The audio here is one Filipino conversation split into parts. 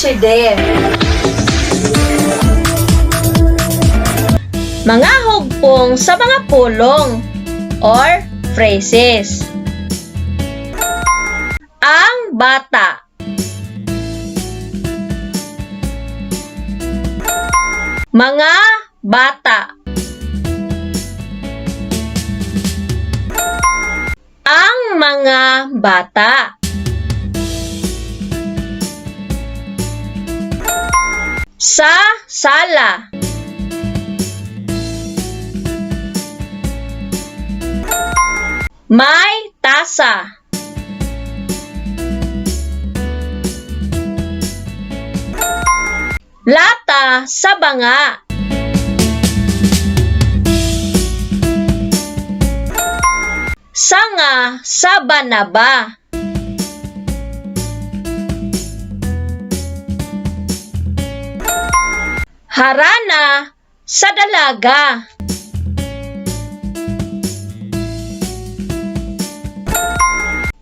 Answer there. Mga hugpong sa mga pulong or phrases. Ang bata. Mga bata. Ang mga bata. Sa sala. May tasa. Lata sa banga. Sanga sa banaba. Harana sa dalaga.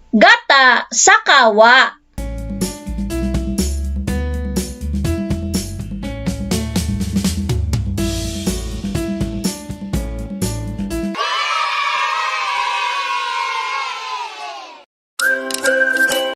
Gata sa kawa.